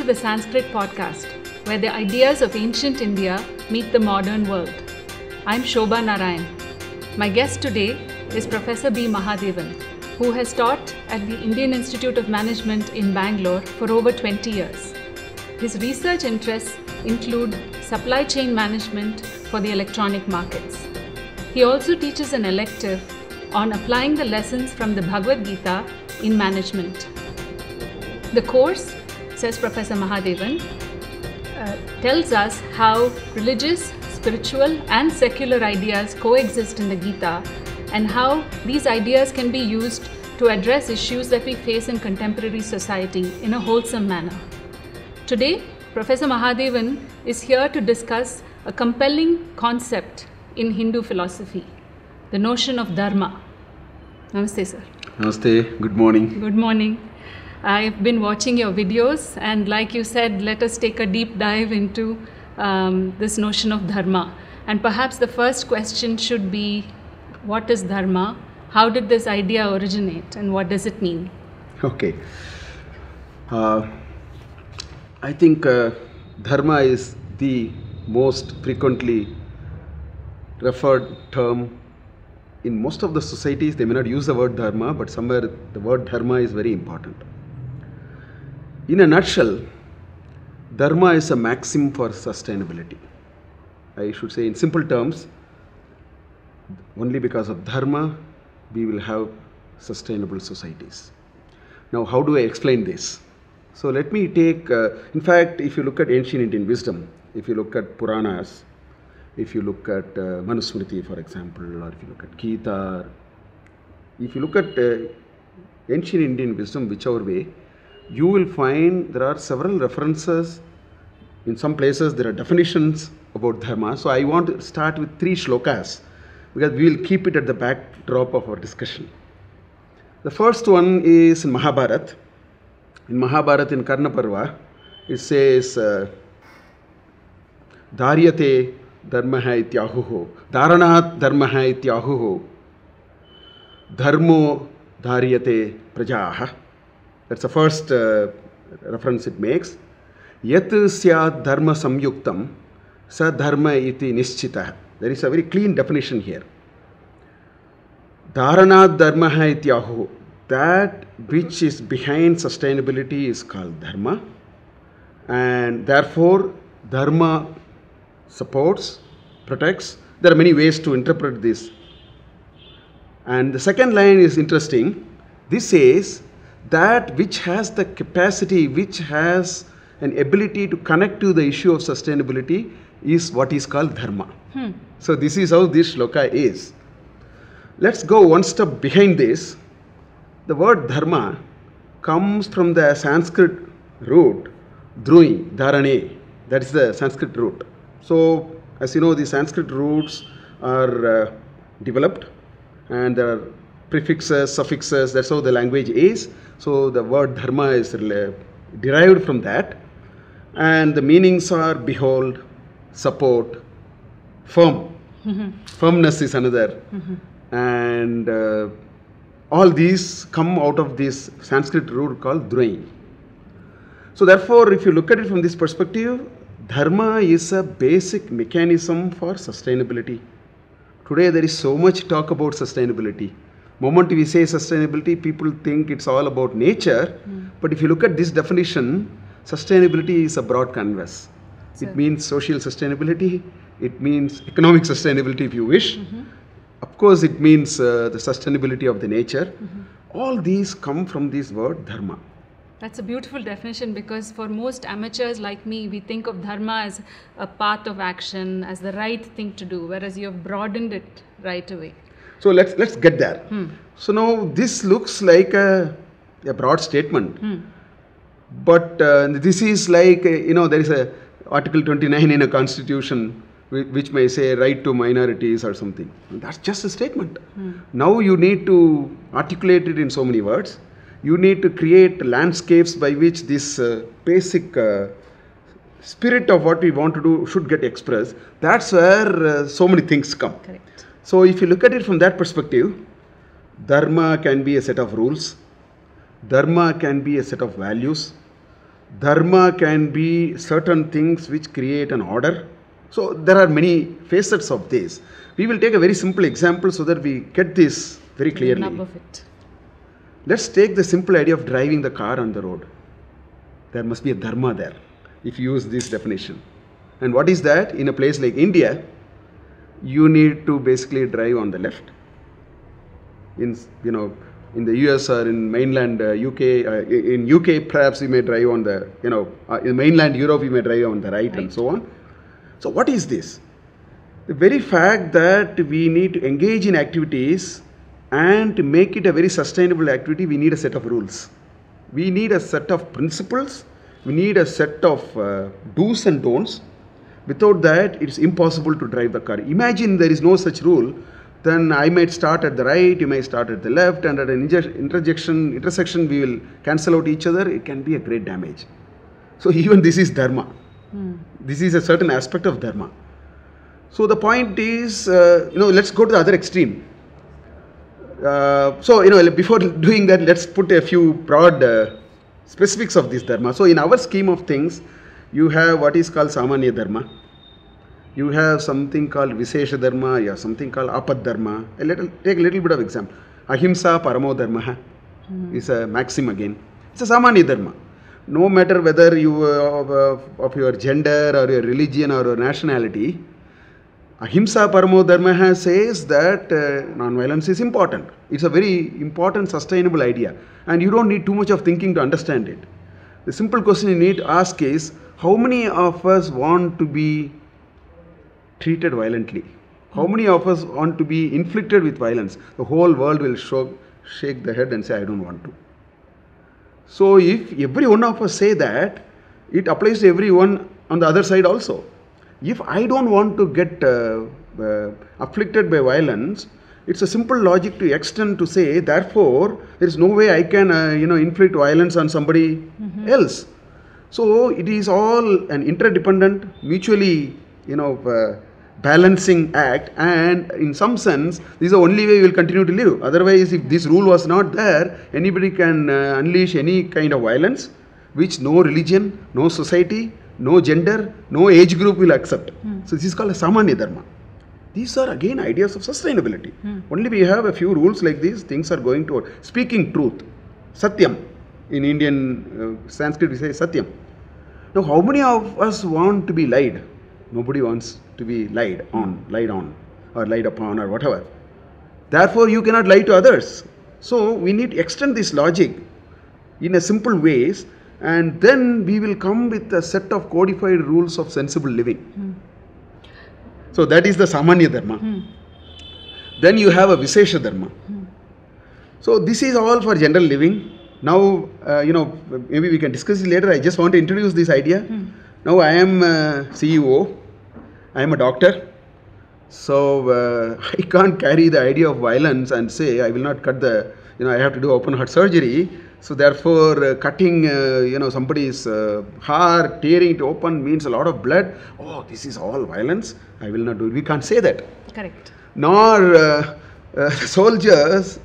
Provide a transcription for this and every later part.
the Sanskrit Podcast, where the ideas of ancient India meet the modern world. I'm Shobha Narayan. My guest today is Professor B. Mahadevan, who has taught at the Indian Institute of Management in Bangalore for over 20 years. His research interests include supply chain management for the electronic markets. He also teaches an elective on applying the lessons from the Bhagavad Gita in management. The course, says Professor Mahadevan, tells us how religious, spiritual and secular ideas coexist in the Gita and how these ideas can be used to address issues that we face in contemporary society in a wholesome manner. Today, Professor Mahadevan is here to discuss a compelling concept in Hindu philosophy, the notion of Dharma. Namaste, sir. Namaste. Good morning. Good morning. I've been watching your videos, and like you said, let us take a deep dive into this notion of Dharma. And perhaps the first question should be, what is Dharma? How did this idea originate, and what does it mean? Okay. I think Dharma is the most frequently referred term in most of the societies. They may not use the word Dharma, but somewhere the word Dharma is very important. In a nutshell, Dharma is a maxim for sustainability. I should say in simple terms, only because of Dharma, we will have sustainable societies. Now, how do I explain this? So let me take, in fact, if you look at ancient Indian wisdom, if you look at Puranas, if you look at Manusmriti, for example, or if you look at Gita, if you look at ancient Indian wisdom, whichever way, you will find there are several references. In some places, there are definitions about Dharma. So I want to start with 3 shlokas because we will keep it at the backdrop of our discussion. The first one is in Mahabharata. In Mahabharata, in Karna Parva, it says, Dharyate dharmaha ityahuho, dharanat dharmaha ityahuho, dharmo dharyate prajaha. That's the first reference it makes. Yat syad dharma samyuktam, sa dharma iti nischitah. There is a very clean definition here. Dharanat dharmaha ityahuho. That which is behind sustainability is called Dharma, and therefore Dharma supports, protects. There are many ways to interpret this. And the second line is interesting. This says that which has the capacity, which has an ability to connect to the issue of sustainability is what is called Dharma. So this is how this shloka is. Let's go one step behind this. The word Dharma comes from the Sanskrit root Drui, Dharane. That is the Sanskrit root. So, as you know, the Sanskrit roots are developed, and there are prefixes, suffixes. That's how the language is. So, the word Dharma is derived from that, and the meanings are behold, support, firm. Firmness is another, and all these come out of this Sanskrit root called Drui. So therefore, if you look at it from this perspective, Dharma is a basic mechanism for sustainability. Today there is so much talk about sustainability. Moment we say sustainability, people think it's all about nature. But if you look at this definition, sustainability is a broad canvas. It means social sustainability, it means economic sustainability if you wish. Of course, it means the sustainability of the nature. All these come from this word Dharma. That's a beautiful definition, because for most amateurs like me, we think of Dharma as a path of action, as the right thing to do, whereas you have broadened it right away. So let's get there. So now this looks like a broad statement. But this is like, there is a Article 29 in a constitution which may say right to minorities or something. That's just a statement. Now you need to articulate it in so many words. You need to create landscapes by which this basic spirit of what we want to do should get expressed. That's where so many things come. Correct. So if you look at it from that perspective, Dharma can be a set of rules. Dharma can be a set of values. Dharma can be certain things which create an order. So there are many facets of this. We will take a very simple example so that we get this very clearly. Nub of it. Let's take the simple idea of driving the car on the road. There must be a dharma there, if you use this definition. And what is that? In a place like India, you need to basically drive on the left. In the US or in mainland UK, in UK perhaps you may drive on the, in mainland Europe you may drive on the right and so on. So what is this? The very fact that we need to engage in activities and to make it a very sustainable activity, we need a set of rules. We need a set of principles. We need a set of do's and don'ts. Without that, it's impossible to drive the car. Imagine there is no such rule. Then I might start at the right, you may start at the left, and at an intersection, we will cancel out each other. It can be a great damage. So even this is dharma. This is a certain aspect of dharma. So the point is, let's go to the other extreme. Before doing that, let's put a few broad specifics of this dharma. So in our scheme of things, you have what is called samanya dharma. You have something called Vishesha Dharma, you have something called Apad Dharma. Take a little bit of example. Ahimsa Paramo Dharma is a maxim again. It's a Samanya Dharma. No matter whether you of your gender or your religion or your nationality, Ahimsa Paramo Dharma says that non-violence is important. It's a very important, sustainable idea. And you don't need too much of thinking to understand it. The simple question you need to ask is, how many of us want to be treated violently? How many of us want to be inflicted with violence? The whole world will shake the head and say, I don't want to. So if every one of us say that, it applies to everyone on the other side also. If I don't want to get afflicted by violence, it's a simple logic to extend to say, therefore, there is no way I can inflict violence on somebody else. So it is all an interdependent, mutually balancing act, and in some sense this is the only way we will continue to live. Otherwise, if this rule was not there, anybody can unleash any kind of violence which no religion, no society, no gender, no age group will accept. So this is called a samanya dharma. These are again ideas of sustainability. Only we have a few rules like these, things are going toward speaking truth. Satyam. In Indian Sanskrit we say Satyam. Now how many of us want to be lied? Nobody wants to be lied on or lied upon or whatever. Therefore you cannot lie to others. So we need to extend this logic in a simple ways, and then we will come with a set of codified rules of sensible living. So that is the samanya dharma. Then you have a vishesha dharma. So this is all for general living. Now, maybe we can discuss it later. I just want to introduce this idea. Now I am a CEO. I am a doctor. So I can't carry the idea of violence and say I will not cut I have to do open heart surgery. So therefore cutting, somebody's heart, tearing it open means a lot of blood. Oh, this is all violence. I will not do it. We can't say that. Correct. Nor soldiers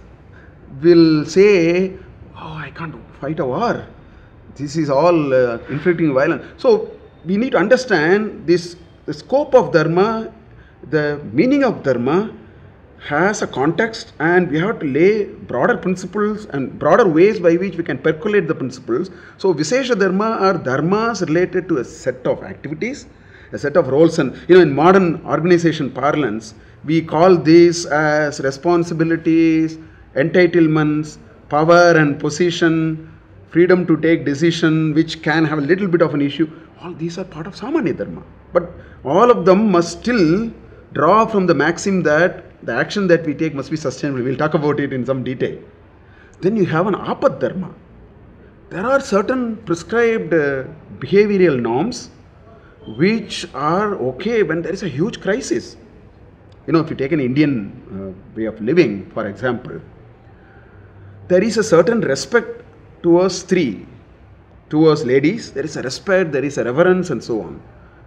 will say, oh, I can't fight a war. This is all inflicting violence. So we need to understand this, the scope of dharma, the meaning of dharma has a context, and we have to lay broader principles and broader ways by which we can percolate the principles. So Vishesha Dharma are dharmas related to a set of activities, a set of roles, and in modern organization parlance, we call these as responsibilities, entitlements, power and position, freedom to take decision, which can have a little bit of an issue. All these are part of Samanya Dharma. But all of them must still draw from the maxim that the action that we take must be sustainable. We'll talk about it in some detail. Then you have an Apad Dharma. There are certain prescribed behavioral norms which are okay when there is a huge crisis. If you take an Indian way of living, for example, there is a certain respect towards towards ladies. There is a respect, there is a reverence, and so on.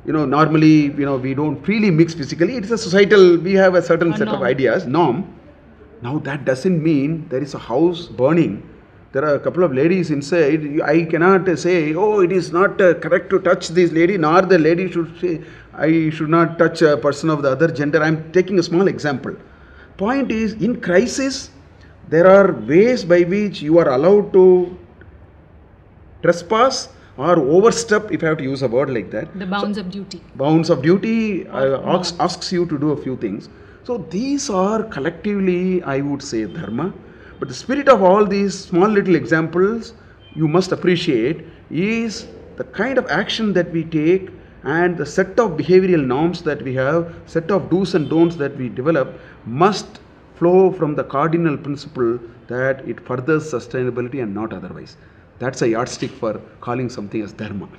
Normally, we don't freely mix physically. It is a societal, we have a certain set of ideas, norm. Now that doesn't mean there is a house burning There are a couple of ladies inside. I cannot say, oh, it is not correct to touch this lady, nor the lady should say, I should not touch a person of the other gender. I am taking a small example. Point is, in crisis, there are ways by which you are allowed to trespass or overstep, if I have to use a word like that. The bounds of duty. Bounds of duty asks you to do a few things. So these are collectively, I would say, dharma. But the spirit of all these small little examples you must appreciate is the kind of action that we take and the set of behavioral norms that we have, set of do's and don'ts that we develop must flow from the cardinal principle that it furthers sustainability and not otherwise. That's a yardstick for calling something as dharma.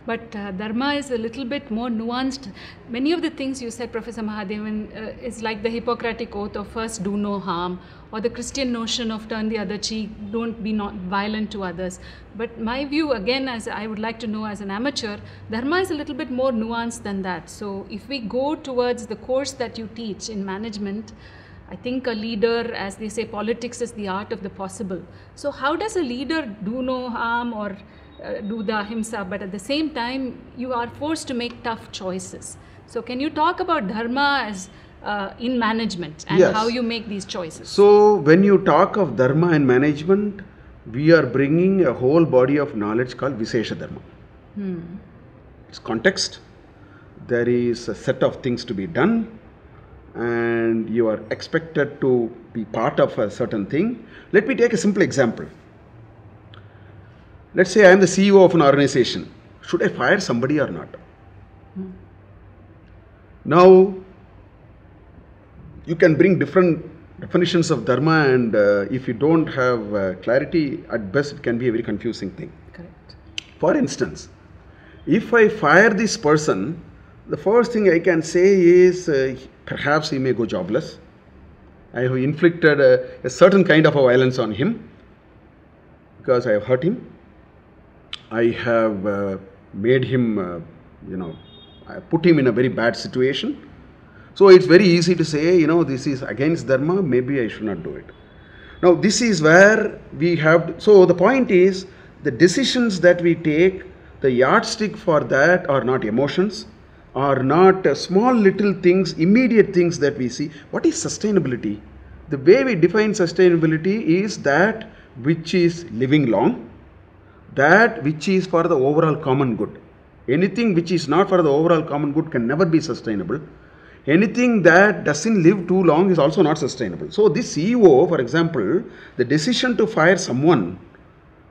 But dharma is a little bit more nuanced. Many of the things you said, Professor Mahadevan, is like the Hippocratic oath of first do no harm, or the Christian notion of turn the other cheek, don't be not violent to others. But my view, again, as I would like to know as an amateur, dharma is a little bit more nuanced than that. So if we go towards the course that you teach in management, I think a leader, as they say, politics is the art of the possible. So how does a leader do no harm or do the ahimsa, but at the same time you are forced to make tough choices? So can you talk about dharma as in management and Yes. how you make these choices? So when you talk of dharma in management, we are bringing a whole body of knowledge called Vishesha Dharma. It's context. There is a set of things to be done and you are expected to be part of a certain thing. Let me take a simple example. Let's say I am the CEO of an organization. Should I fire somebody or not? Now, you can bring different definitions of dharma, and if you don't have clarity, at best it can be a very confusing thing. Correct. For instance, if I fire this person, the first thing I can say is perhaps he may go jobless. I have inflicted a certain kind of a violence on him because I have hurt him. I have made him, I put him in a very bad situation. So it's very easy to say, this is against dharma, maybe I should not do it. Now this is where we have, so the point is, the decisions that we take, the yardstick for that are not emotions, are not small little things, immediate things that we see. What is sustainability? The way we define sustainability is that which is living long, that which is for the overall common good. Anything which is not for the overall common good can never be sustainable. Anything that doesn't live too long is also not sustainable. So this CEO, for example, the decision to fire someone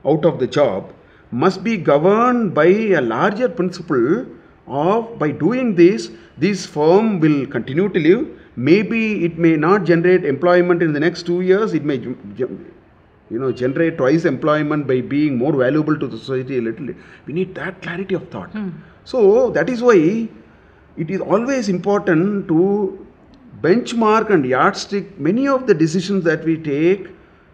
out of the job must be governed by a larger principle of, by doing this firm will continue to live. Maybe it may not generate employment in the next 2 years. It may generate twice employment by being more valuable to the society a little. We need that clarity of thought. So that is why it is always important to benchmark and yardstick many of the decisions that we take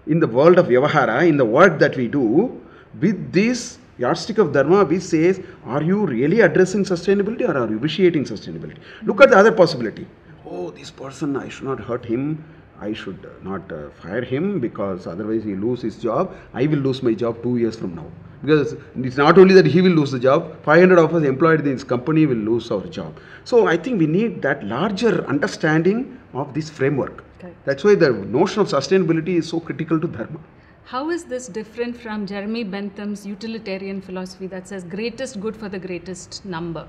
in the world of Vyavahara, in the work that we do, with this yardstick of dharma, which says, are you really addressing sustainability or are you vitiating sustainability? Look at the other possibility. Oh, this person, I should not hurt him. I should not fire him because otherwise he will lose his job. I will lose my job 2 years from now. Because it's not only that he will lose the job, 500 of us employed in this company will lose our job. So I think we need that larger understanding of this framework. Okay. That's why the notion of sustainability is so critical to dharma. How is this different from Jeremy Bentham's utilitarian philosophy that says greatest good for the greatest number?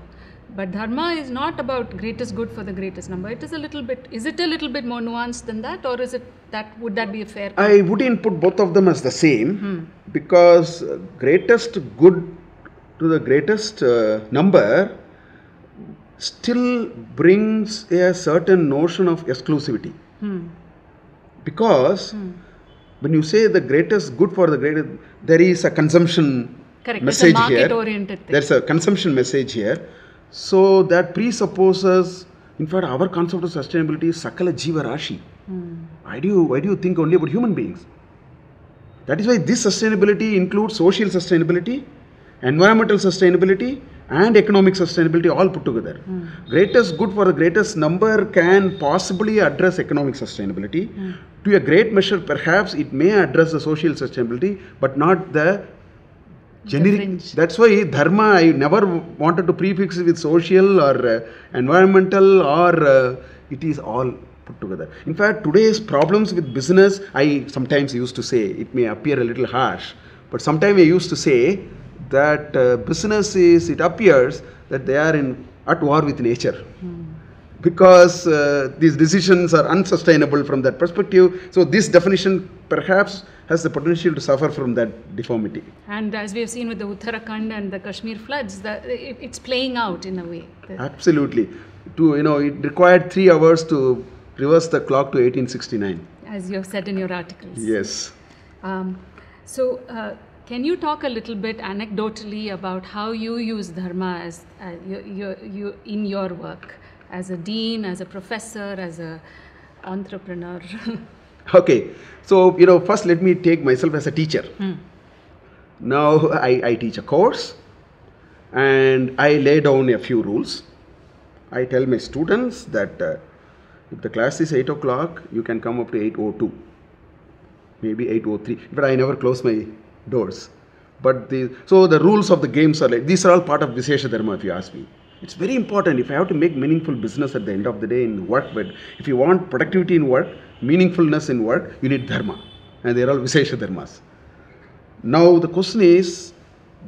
But dharma is not about greatest good for the greatest number. It is a little bit, is it a little bit more nuanced than that, or is it that, would that be a fair? I wouldn't put both of them as the same because greatest good to the greatest number still brings a certain notion of exclusivity. Because when you say the greatest good for the greatest, there is a consumption Correct. message it's a here. market-oriented thing. There's a consumption message here. So that presupposes, in fact, our concept of sustainability is Sakala Jiva Rashi. Why do you think only about human beings? That is why this sustainability includes social sustainability, environmental sustainability, and economic sustainability all put together. Greatest good for the greatest number can possibly address economic sustainability. To a great measure, perhaps it may address the social sustainability, but not the generic. That's why Dharma, I never wanted to prefix it with social or environmental, or it is all put together. In fact, today's problems with business, I sometimes used to say, it may appear a little harsh, but sometimes I used to say that business is, it appears that they are at war with nature. Because these decisions are unsustainable from that perspective. So this definition perhaps has the potential to suffer from that deformity. And as we have seen with the Uttarakhand and the Kashmir floods, it's playing out in a way. Absolutely. It required 3 hours to reverse the clock to 1869. As you have said in your articles. Yes. Can you talk a little bit anecdotally about how you use Dharma as you in your work? As a dean, as a professor, as an entrepreneur? Okay, so first let me take myself as a teacher. Now I teach a course and I lay down a few rules. I tell my students that if the class is 8 o'clock, you can come up to 8:02, maybe 8:03, but I never close my doors. So the rules of the games are like, these are all part of Vishesha Dharma, if you ask me. It's very important. If I have to make meaningful business at the end of the day in work, but if you want productivity in work, meaningfulness in work, you need Dharma. And they are all Vishesha Dharmas. Now the question is,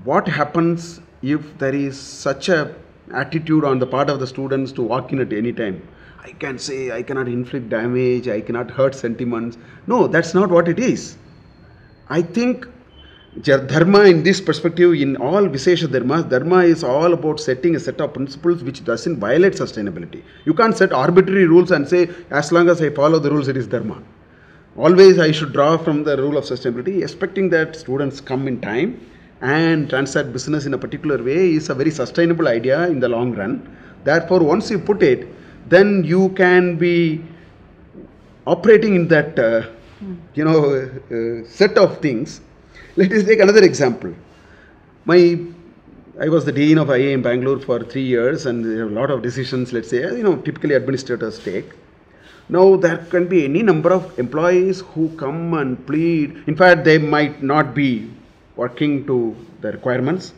what happens if there is such a attitude on the part of the students to walk in at any time? I can say, I cannot inflict damage, I cannot hurt sentiments. No, that's not what it is. I think Dharma in this perspective, in all Vishesha Dharmas, Dharma is all about setting a set of principles which doesn't violate sustainability. You can't set arbitrary rules and say, as long as I follow the rules, it is Dharma. Always I should draw from the rule of sustainability, expecting that students come in time and transact business in a particular way is a very sustainable idea in the long run. Therefore, once you put it, then you can be operating in that, set of things. Let us take another example. I was the dean of IA in Bangalore for 3 years, and there are a lot of decisions, let's say, typically administrators take. Now, there can be any number of employees who come and plead. In fact, they might not be working to the requirements.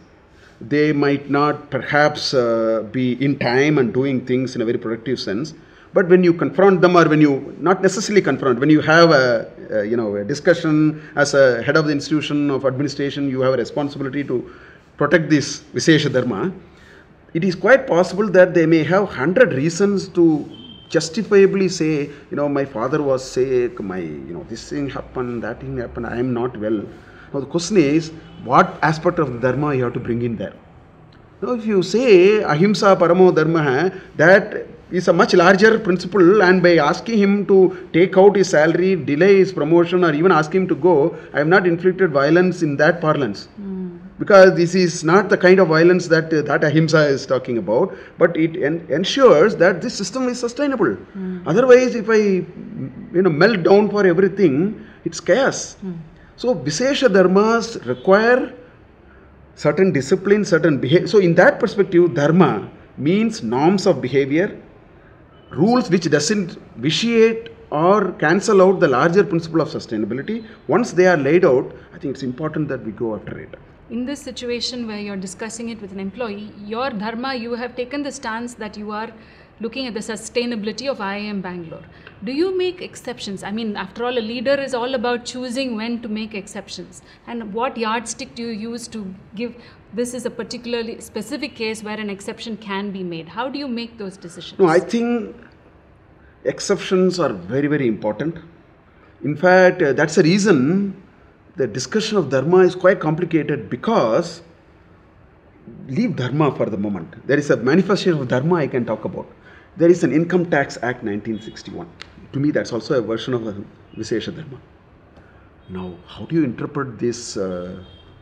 They might not perhaps be in time and doing things in a very productive sense. But when you confront them, or when you not necessarily confront, when you have a discussion as a head of the institution of administration, you have a responsibility to protect this Vishesha Dharma. It is quite possible that they may have 100 reasons to justifiably say, my father was sick, this thing happened, that thing happened, I am not well. Now the question is, what aspect of the Dharma you have to bring in there? Now if you say Ahimsa Paramo Dharma, that is a much larger principle, and by asking him to take out his salary, delay his promotion, or even ask him to go, I have not inflicted violence in that parlance. Because this is not the kind of violence that Ahimsa is talking about, but it ensures that this system is sustainable. Otherwise, if I melt down for everything, it's chaos. So Vishesha Dharmas require certain discipline, certain behavior. So in that perspective, Dharma means norms of behavior, rules which doesn't vitiate or cancel out the larger principle of sustainability. Once they are laid out, I think it's important that we go after it. In this situation where you're discussing it with an employee, your Dharma, you have taken the stance that you are looking at the sustainability of IIM Bangalore. Do you make exceptions? I mean, after all, a leader is all about choosing when to make exceptions. And what yardstick do you use to give, this is a particularly specific case where an exception can be made? How do you make those decisions? No, I think exceptions are very, very important. In fact, that's the reason the discussion of Dharma is quite complicated, because leave Dharma for the moment. There is a manifestation of Dharma I can talk about. There is an Income Tax Act 1961. To me, that's also a version of the Vishesha Dharma. Now, how do you interpret these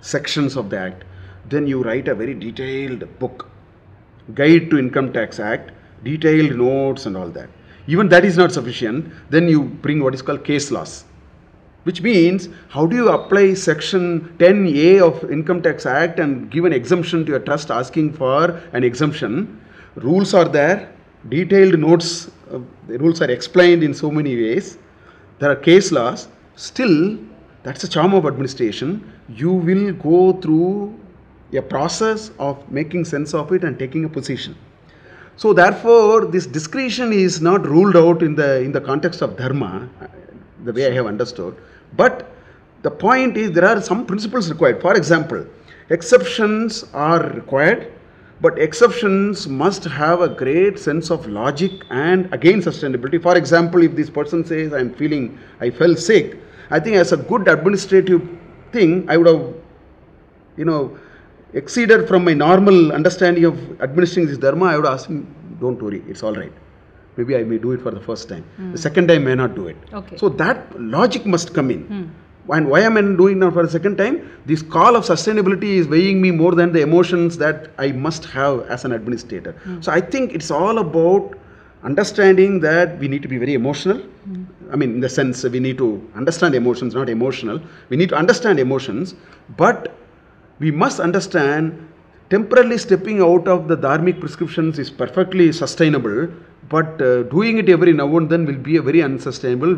sections of the Act? Then you write a very detailed book, Guide to Income Tax Act, detailed notes and all that. Even that is not sufficient. Then you bring what is called case laws. Which means, how do you apply section 10A of Income Tax Act and give an exemption to your trust asking for an exemption? Rules are there, detailed notes, the rules are explained in so many ways. There are case laws. Still, that's the charm of administration. You will go through a process of making sense of it and taking a position. So therefore, this discretion is not ruled out in the context of Dharma, the way I have understood. But the point is, there are some principles required. For example, exceptions are required, but exceptions must have a great sense of logic and again sustainability. For example, if this person says, I fell sick, I think as a good administrative thing, I would have, exceeded from my normal understanding of administering this Dharma. I would ask him, don't worry, it's all right. Maybe I may do it for the first time. The second time may not do it. Okay. So that logic must come in. And why am I doing now for the second time? This call of sustainability is weighing me more than the emotions that I must have as an administrator. So I think it's all about understanding that we need to be very emotional. I mean, in the sense we need to understand emotions, not emotional. We need to understand emotions, but we must understand temporarily stepping out of the dharmic prescriptions is perfectly sustainable, but doing it every now and then will be a very unsustainable,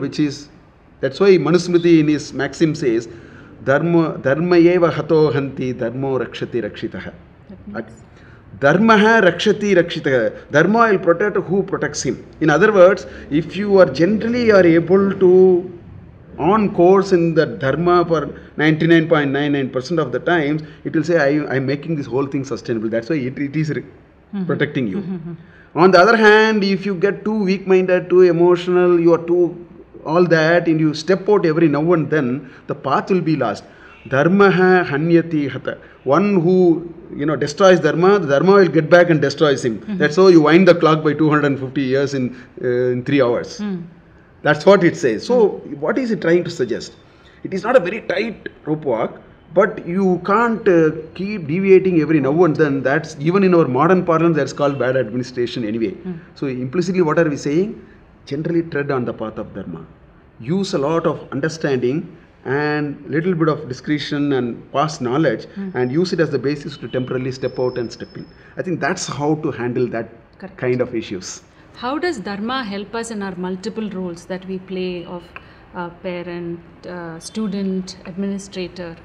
that's why Manusmriti in his maxim says, Dharma eva hato hanti, dharmo rakshati rakshitaha. Dharma rakshati rakshitaha. Dharma will protect who protects him. In other words, if you are generally able to on course in the Dharma for 99.99% of the times, it will say, I am making this whole thing sustainable. That's why it is protecting you. On the other hand, if you get too weak-minded, too emotional, you are too all that, and you step out every now and then, the path will be lost. Dharma hanyati hata. One who destroys Dharma, the Dharma will get back and destroys him. That's how you wind the clock by 250 years in 3 hours. That's what it says. So, what is it trying to suggest? It is not a very tight rope walk, but you can't keep deviating every now and then. That's even in our modern parlance, that's called bad administration anyway. So, implicitly, what are we saying? Generally tread on the path of Dharma. Use a lot of understanding and little bit of discretion and past knowledge and use it as the basis to temporarily step out and step in. I think that's how to handle that kind of issues. How does Dharma help us in our multiple roles that we play of parent, student, administrator?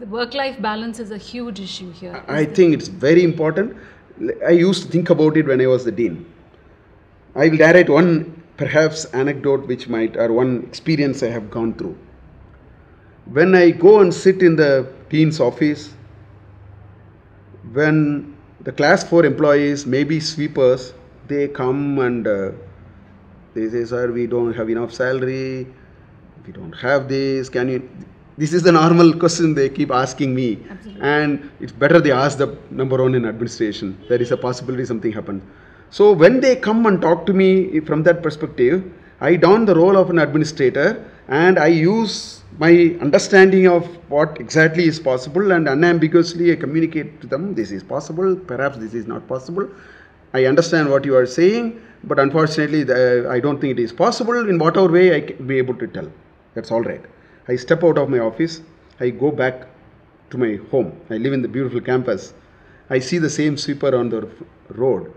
The work-life balance is a huge issue here. I think it's very important. I used to think about it when I was the dean. I will narrate one perhaps anecdote or one experience I have gone through. When I go and sit in the dean's office, when the class 4 employees, maybe sweepers, they come and they say, sir, we don't have enough salary, we don't have this, this is the normal question they keep asking me. Absolutely. And it's better they ask the number one in administration. There is a possibility something happened. So when they come and talk to me from that perspective, I don the role of an administrator and I use my understanding of what exactly is possible and unambiguously I communicate to them, this is possible, perhaps this is not possible. I understand what you are saying, but unfortunately I don't think it is possible. In whatever way I can be able to tell. That's all right. I step out of my office, I go back to my home. I live in the beautiful campus. I see the same sweeper on the road.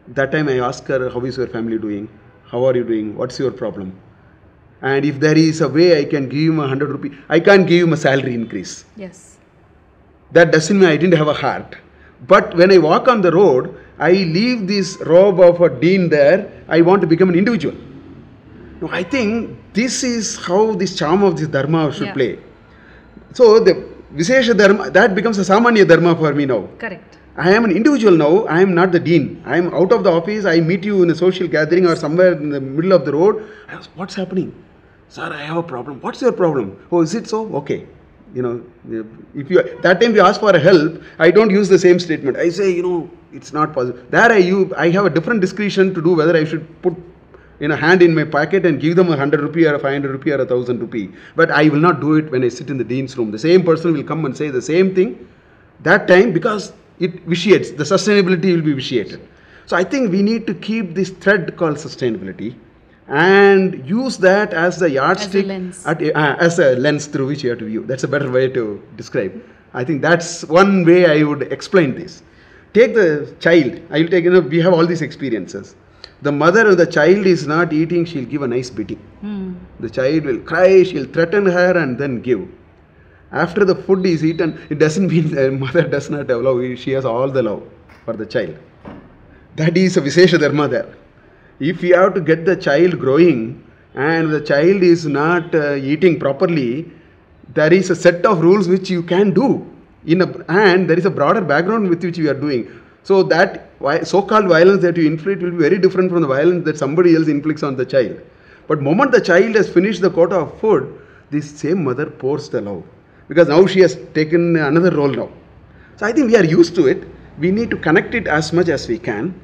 That time I ask her, how is your family doing? How are you doing? What's your problem? And if there is a way I can give him 100 rupees, I can't give him a salary increase. Yes. That doesn't mean I didn't have a heart. But when I walk on the road, I leave this robe of a dean there. I want to become an individual. Now, I think this is how this charm of this Dharma should play. So the Vishesha Dharma, that becomes a Samanya Dharma for me now. Correct. I am an individual now. I am not the dean. I am out of the office. I meet you in a social gathering or somewhere in the middle of the road. I ask, what's happening? Sir, I have a problem. What's your problem? Oh, is it so? Okay. If you that time you ask for help, I don't use the same statement. I say, it's not possible. There I have a different discretion to do whether I should put a hand in my pocket and give them 100 rupee or 500 rupee or 1000 rupee. But I will not do it when I sit in the dean's room. The same person will come and say the same thing that time because it vitiates. The sustainability will be vitiated. So I think we need to keep this thread called sustainability and use that as the yardstick, as a lens through which you have to view. That's a better way to describe. I think that's one way I would explain this. Take the child. I will take, we have all these experiences. The mother of the child is not eating, she'll give a nice beating. The child will cry, she'll threaten her and then give. After the food is eaten, it doesn't mean the mother does not have love, she has all the love for the child. That is a Vishesha Dharma there. If you have to get the child growing and the child is not eating properly, there is a set of rules which you can do. And there is a broader background with which you are doing. So that so-called violence that you inflict will be very different from the violence that somebody else inflicts on the child. But moment the child has finished the quota of food, this same mother pours the love. Because now she has taken another role now. So I think we are used to it. We need to connect it as much as we can.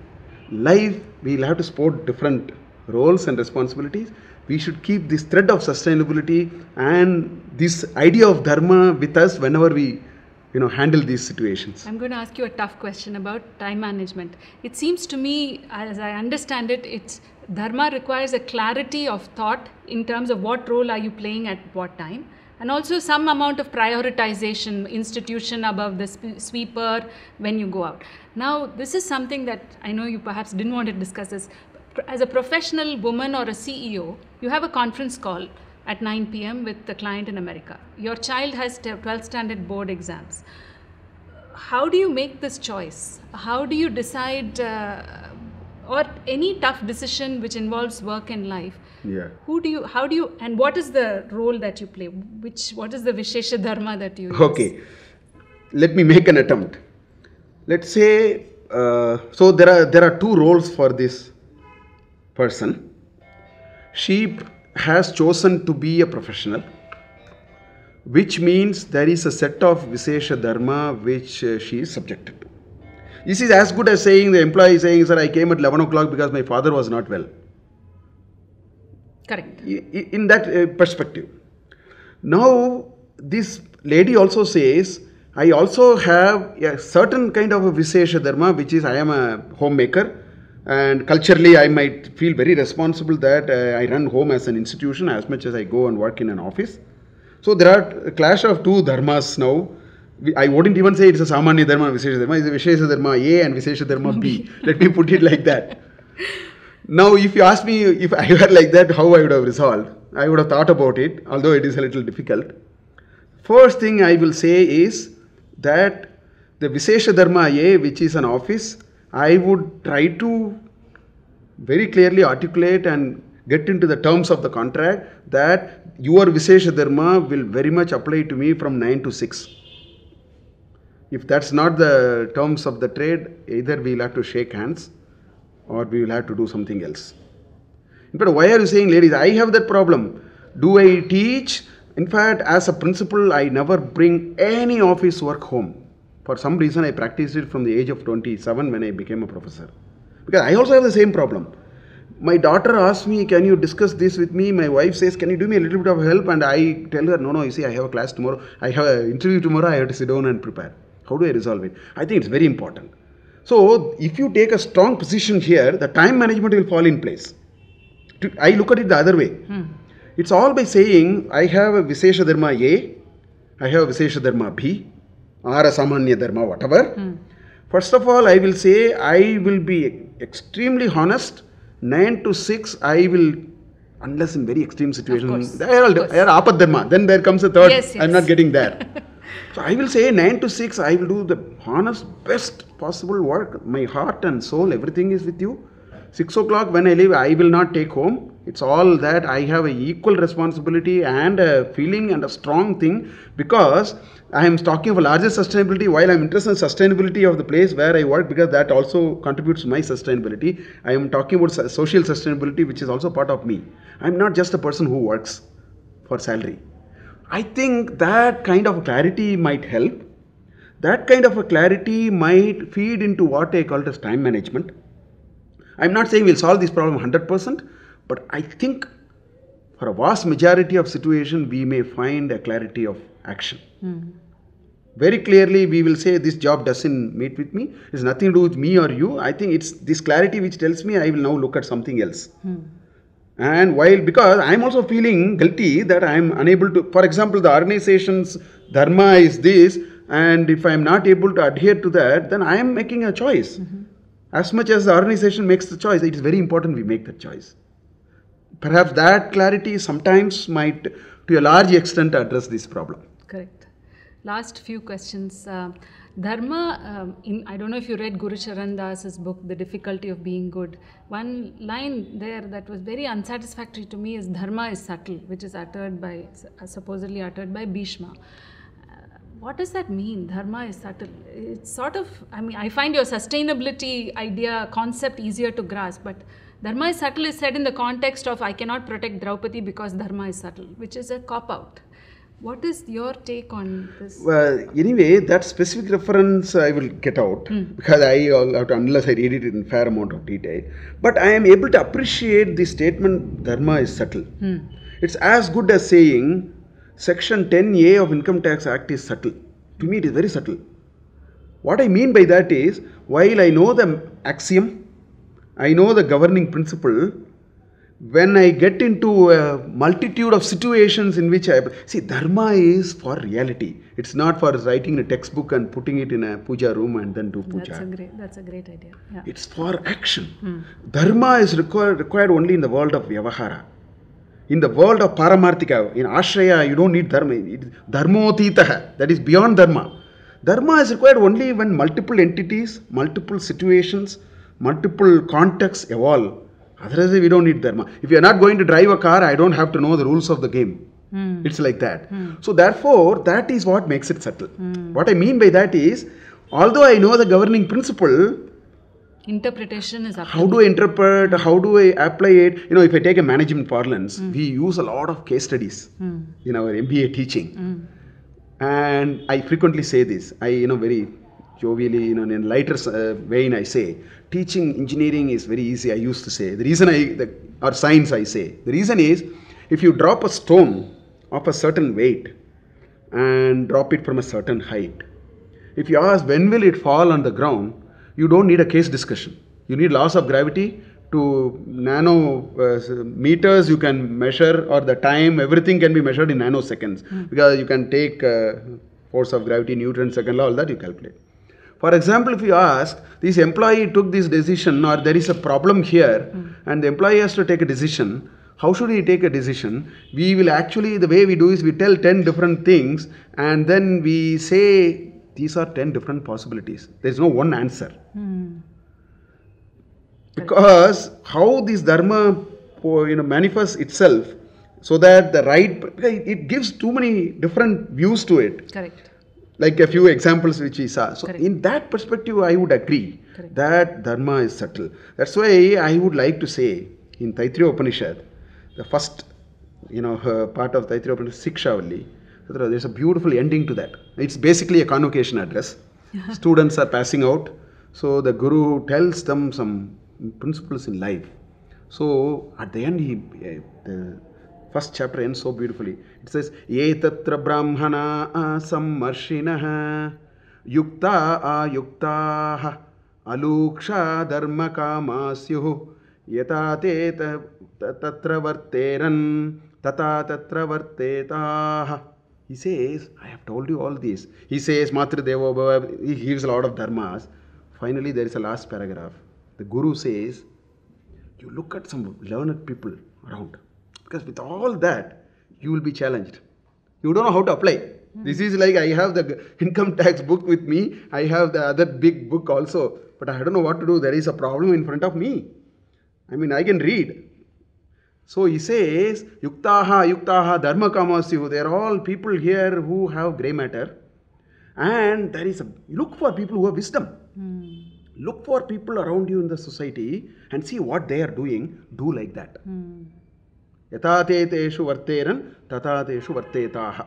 Life, we will have to support different roles and responsibilities. We should keep this thread of sustainability and this idea of dharma with us whenever we handle these situations. I'm going to ask you a tough question about time management. It seems to me, as I understand it, it's dharma requires a clarity of thought in terms of what role are you playing at what time, and also some amount of prioritization, institution above the sweeper when you go out. Now, this is something that I know you perhaps didn't want to discuss this. As a professional woman or a CEO, you have a conference call at 9 p.m. with the client in America. Your child has 12th standard board exams. How do you make this choice? How do you decide, or any tough decision which involves work and life? Yeah. How do you, and what is the role that you play? What is the Vishesha Dharma that you use? Okay. Let me make an attempt. Let's say, so there are two roles for this person. She has chosen to be a professional, which means there is a set of Vishesha Dharma which she is subjected to. This is as good as saying, the employee saying, sir, I came at 11 o'clock because my father was not well. Correct. In that perspective. Now, this lady also says, I also have a certain kind of a Vishesha Dharma, which is I am a homemaker. And culturally, I might feel very responsible that I run home as an institution as much as I go and work in an office. So there are a clash of two dharmas now. I wouldn't even say it's a Samanya Dharma and Vishesha Dharma. It's a Vishesha Dharma A and Vishesha Dharma B. Let me put it like that. Now, if you ask me if I were like that, how I would have resolved, I would have thought about it, although it is a little difficult. First thing I will say is that the Vishesha Dharma A, which is an office, I would try to very clearly articulate and get into the terms of the contract that your Vishesha Dharma will very much apply to me from 9 to 6. If that's not the terms of the trade, either we will have to shake hands or we will have to do something else. But why are you saying, ladies, I have that problem. Do I teach? In fact, as a principal, I never bring any office work home. For some reason, I practiced it from the age of 27 when I became a professor. Because I also have the same problem. My daughter asks me, can you discuss this with me? My wife says, can you do me a little bit of help? And I tell her, no, you see, I have a class tomorrow. I have an interview tomorrow. I have to sit down and prepare. How do I resolve it? I think it's very important. So, if you take a strong position here, the time management will fall in place. I look at it the other way. It's all by saying, I have a Vishesha Dharma A, I have a Vishesha Dharma B, or a Samanya Dharma, whatever. First of all, I will say, I will be extremely honest. 9 to 6, I will, unless in very extreme situations, they are Apad Dharma. Then there comes a third, yes. I'm not getting there. So I will say 9 to 6, I will do the honest, best possible work. My heart and soul, everything is with you. 6 o'clock when I leave, I will not take home. It's all that I have an equal responsibility and a feeling and a strong thing, because I am talking of a larger sustainability. While I am interested in sustainability of the place where I work, because that also contributes to my sustainability, I am talking about social sustainability, which is also part of me. I am not just a person who works for salary. I think that kind of clarity might help. That kind of a clarity might feed into what I call as time management. I'm not saying we'll solve this problem 100%, but I think for a vast majority of situations, we may find a clarity of action. Very clearly, we will say this job doesn't meet with me. It's nothing to do with me or you. I think it's this clarity which tells me I will now look at something else. And while, because I'm also feeling guilty that I'm unable to, for example, the organization's dharma is this, and if I'm not able to adhere to that, then I am making a choice. As much as the organization makes the choice, it is very important we make that choice. Perhaps that clarity sometimes might, to a large extent, address this problem. Correct. Last few questions. Dharma, I don't know if you read Guru Charan Das's book, The Difficulty of Being Good. One line there that was very unsatisfactory to me is Dharma is subtle, which is supposedly uttered by Bhishma. What does that mean? Dharma is subtle. It's sort of, I find your sustainability concept easier to grasp, but Dharma is subtle is said in the context of I cannot protect Draupadi because Dharma is subtle, which is a cop-out. What is your take on this? Well, anyway, that specific reference I will get out because unless I read it in fair amount of detail. But I am able to appreciate the statement Dharma is subtle. It's as good as saying Section 10A of Income Tax Act is subtle. To me, it is very subtle. What I mean by that is, while I know the axiom, I know the governing principle, when I get into a multitude of situations in which Dharma is for reality. It's not for writing a textbook and putting it in a puja room and then do puja. That's a great idea. Yeah. It's for action. Dharma is required only in the world of Vyavahara. In the world of Paramarthika, in Ashraya, you don't need Dharma. Dharmotitaha, that is beyond Dharma. Dharma is required only when multiple entities, multiple situations, multiple contexts evolve. Otherwise, we don't need Dharma. If you are not going to drive a car, I don't have to know the rules of the game. It's like that. So therefore, that is what makes it subtle. What I mean by that is, although I know the governing principle, interpretation is up. How do I interpret? How do I apply it? If I take a management parlance, we use a lot of case studies in our MBA teaching. And I frequently say this. I, very jovially, in a lighter vein, I say, teaching engineering is very easy, I used to say. The reason or science, I say. The reason is, if you drop a stone of a certain weight and drop it from a certain height, if you ask when will it fall on the ground, you don't need a case discussion. You need laws of gravity to meters you can measure, or the time, everything can be measured in nanoseconds. Because you can take force of gravity, Newton's second law, all that you calculate. For example, if you ask, this employee took this decision, or there is a problem here, and the employee has to take a decision, how should he take a decision? We will actually, the way we do is we tell 10 different things, and then we say, these are 10 different possibilities. There is no one answer. Because how this Dharma manifests itself, so that it gives too many different views to it. Correct. Like a few examples which we saw. So Correct. In that perspective, I would agree Correct. that Dharma is subtle. That's why I would like to say in Taittiriya Upanishad, the first part of Taittiriya Upanishad, Sikshavali, there's a beautiful ending to that. It's basically a convocation address. Students are passing out. So the Guru tells them some principles in life. So at the end, the first chapter ends so beautifully. It says, Ye tatra brahmana sammarshinaha yukta ayuktaha aluksha dharma kamasyuhu yata te tatra varteran tata tatra vartetaha. He says, I have told you all this. He says, Matri Devo Bhava, he gives a lot of dharmas. Finally, there is a last paragraph. The Guru says, you look at some learned people around. Because with all that, you will be challenged. You don't know how to apply. This is like I have the income tax book with me. I have the other big book also. But I don't know what to do. There is a problem in front of me. I can read. So he says, Yuktaha, Dharma Kamasyu. They are all people here who have grey matter. And look for people who have wisdom. Look for people around you in the society and see what they are doing. Do like that. Yatateshu varteran, tatateshu vartetaha.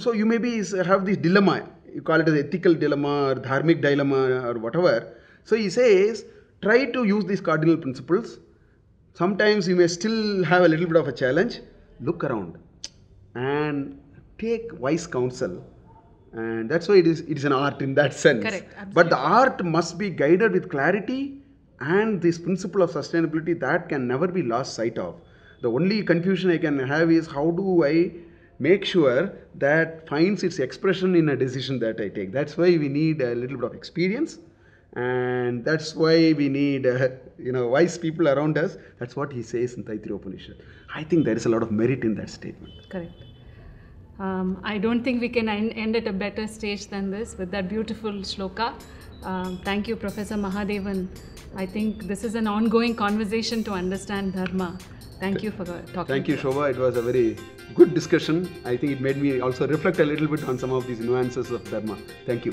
So you maybe have this dilemma. You call it as ethical dilemma or dharmic dilemma or whatever. So he says, try to use these cardinal principles. Sometimes you may still have a little bit of a challenge. Look around and take wise counsel. And that's why it is an art in that sense. Correct. Absolutely. But the art must be guided with clarity And this principle of sustainability, that can never be lost sight of. The only confusion I can have is, how do I make sure that finds its expression in a decision that I take? That's why we need a little bit of experience, and that's why we need wise people around us. That's what he says in Taittiriya Upanishad. I think there is a lot of merit in that statement. Correct. I don't think we can end at a better stage than this with that beautiful shloka. Thank you, Professor Mahadevan. I think this is an ongoing conversation to understand Dharma. Thank you for talking. Thank you, Shobha. It was a very good discussion. I think it made me also reflect a little bit on some of these nuances of Dharma. Thank you.